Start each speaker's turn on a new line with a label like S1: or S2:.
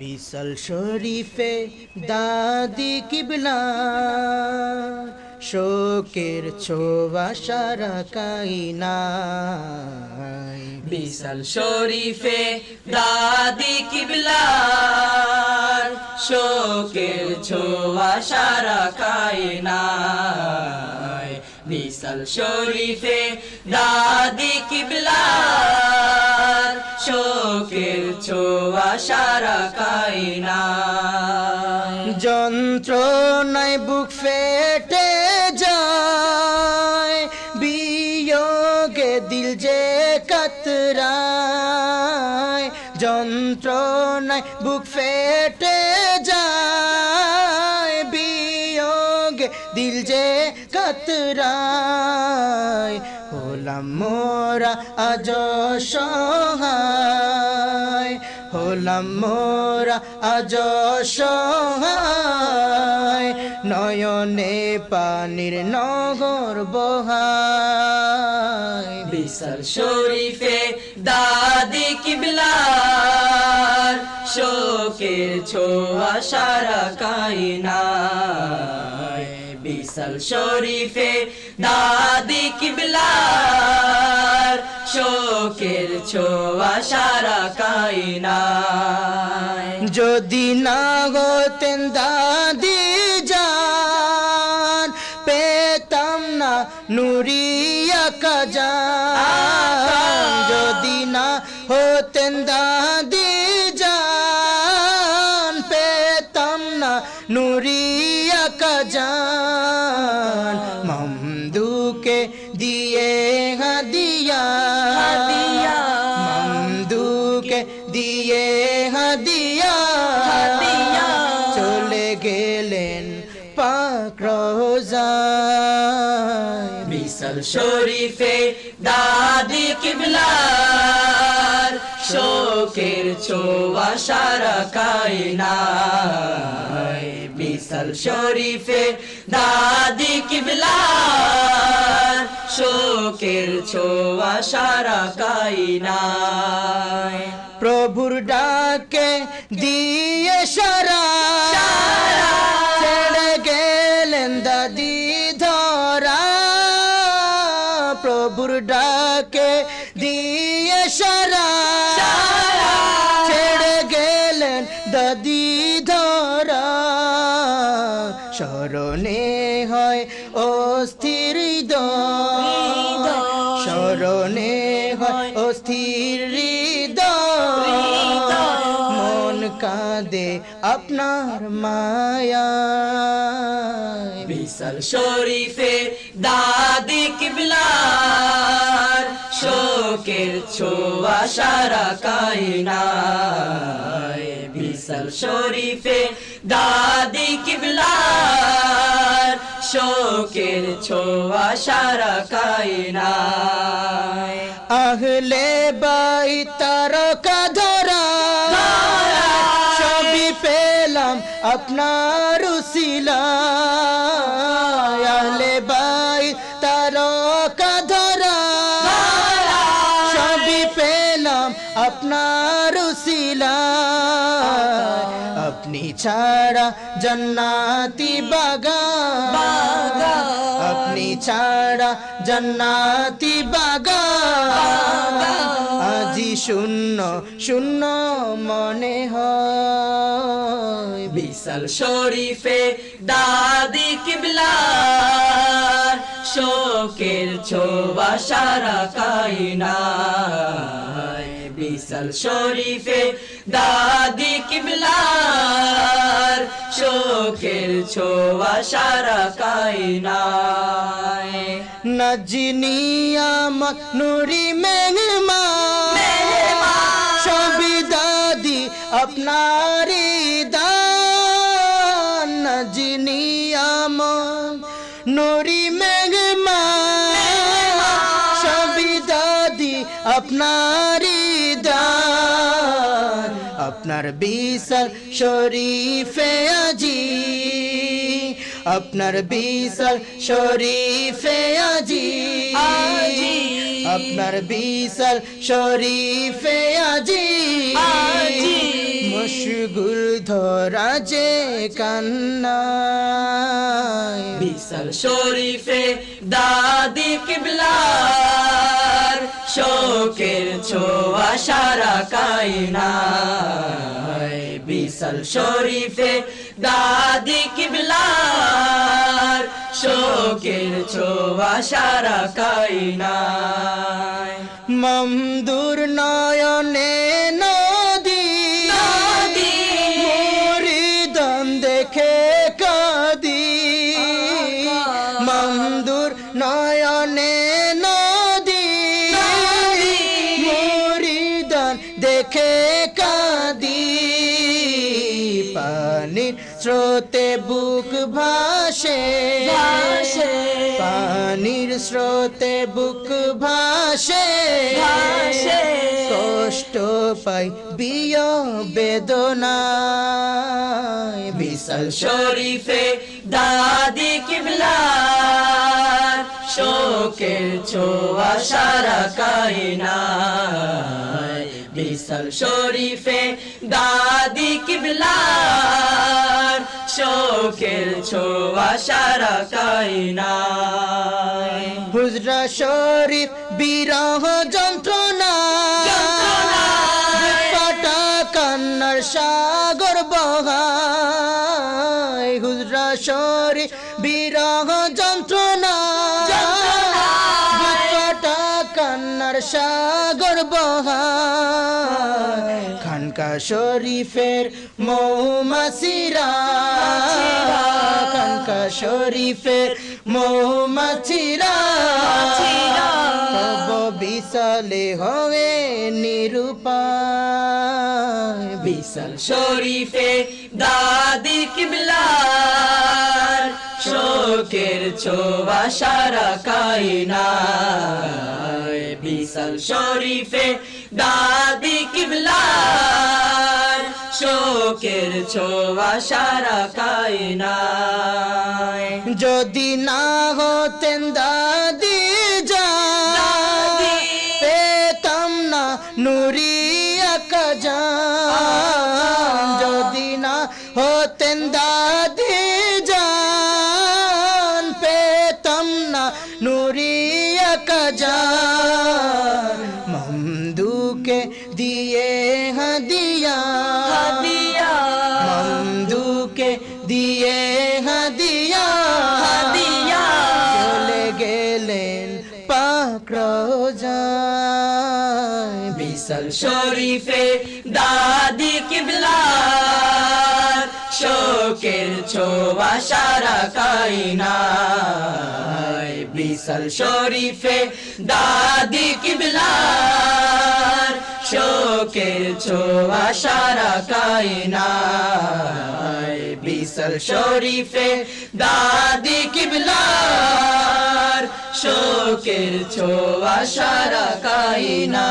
S1: বিশাল শরীফে দাদি কিবলা শোকের ছোঁয়া সারা কাইনাই।
S2: বিশাল শরীফে দাদি কিবলা শোকের ছোঁয়া সারা কাইনাই। বিশাল শরীফে দাদি কিবলা শোকের ছোঁয়া সারা কাইনাই।
S1: যন্ত্রণায় বুক ফেটে যায়, বিয়োগে দিল যে কাতরায়। যন্ত্রণায় বুক ফেটে যায়, বিয়োগে দিল যে কাতরায়। হলাম মোরা আজ সহায়, হলাম মোরা আজ সহায়। নয়নে পানির নহর বহায়।
S2: বিশাল শরীফে দাদি কিবলা শোকের ছোঁয়া সারা কাইনাই। বিশাল শরীফে দাদি কিবলা শোকের ছোঁয়া সারা কাইনাই।
S1: যদি না হতেন দাদি জান, পেতাম না নুরিয়া কাজান। যদি না হতেন দাদি জান, পেতাম না নুরিয়া কাজান। মমদুকে দিয়ে হাদিয়া, মমদুকে দিয়ে হাদিয়া, চলে গেলেন পাক রোজায়।
S2: বিশাল শরীফে দাদি কিবলা শোকের ছোঁয়া সারা কাইনাই। বিশাল শরীফে দাদি কিবলা শোকের ছোঁয়া সারা কাইনাই।
S1: প্রভুর ডাকে দিয়ে সারা ছেড়ে গেলেন দাদি ধরা। প্রভুর ডাকে দিয়ে সারা ছেড়ে গেলেন দাদি ধরা। স্মরণে হয় অস্থির হৃদয়, স্মরণে হয় অস্থির হৃদয়। মন কাঁদে আপনার মায়ায়।
S2: বিশাল শরীফে দাদি কিবলা শোকের ছোঁয়া সারা কাইনাই। বিশাল শরীফে দাদি কিবলা শোকের ছোঁয়া সারা কাইনাই।
S1: আহলে বাইত তারকা ধরা সবই পেলাম আপনার উসিলায়। আহলে বাইত তারকা ধরা সবই পেলাম আপনার উসিলায়। আপনি ছাড়া জান্নাতি বাগান, আপনি ছাড়া জান্নাতি বাগান। আজি শূন্য শূন্য মনে হয়।
S2: বিশাল শরীফে দাদি কিবলা শোকের ছোঁয়া সারা কাইনাই। বিশাল শরীফে দাদি কিবলা শোকের ছোঁয়া সারা কাইনাই।
S1: নজনিয়ামত নুরি মেহমান সবই দাদি আপনারি দান। নজনিয়ামত নুরি মেহমান সবই দাদি আপনারি দান। আপনার বিশাল শরীফে আজি, আপনার বিশাল শরীফে আজি আপনার বিশাল শরীফে আজি মশগুল ধরা যে কান্নায়
S2: বিশাল শরীফে দাদি কিবলার শোকের ছোঁয়া সারা কায়নায় বিশাল শরীফে দাদি কিবলার শোকের ছোঁয়া সারা কায়নায়
S1: মমদুর নয়নে নদী মুরিদান দেখে কাঁদি মমদুর নয়নে নদী মুরিদান দেখে কাঁদি পানির স্রোতে বুক ভাসে পানির স্রোতে বুক ভাসে কষ্ট পাই বিয় বেদনায়
S2: বিশাল শরীফে দাদি কিবলার শোকের ছোঁয়া সারা কায়নায় বিশাল শরীফে দাদি কিবলার শোকের ছোঁয়া সারা কায়নায়
S1: হুজরা শরীফ বিরহ যন্ত্রণা কাটা কান্নার সাগর বহায় হুজরা শরীফ বিরহ যন্ত্রণা কাটা কান্নার সাগর বহায় খানকা শরীফের মৌমাছিরা খানকা শরীফের মৌমাছিরা তব বিশালে হবে নিরূপায়
S2: বিশাল শরীফে দাদি কিবলার শোকের ছোঁয়া সারা কায়নায় বিশাল শরীফে দাদি কিবলার শোকের ছোঁয়া সারা কায়নায়
S1: যদি না হতেন দাদি জান পেতাম না নুরিয়া কাজান যদি না হতেন দাদি জান পেতাম না নুরিয়া কাজান মমদুকে দিয়ে হাদিয়া মমদুকে দিয়ে হাদিয়া চলে গেলেন পাক রওজায়
S2: বিশাল শরীফে দাদি কিবলার শোকের ছোঁয়া সারা কায়নায় বিশাল শরীফে দাদি কিবলার শোকের ছোঁয়া সারা কায়নায় বিশাল শরীফে দাদি কিবলার শোকের ছোঁয়া সারা কায়নায়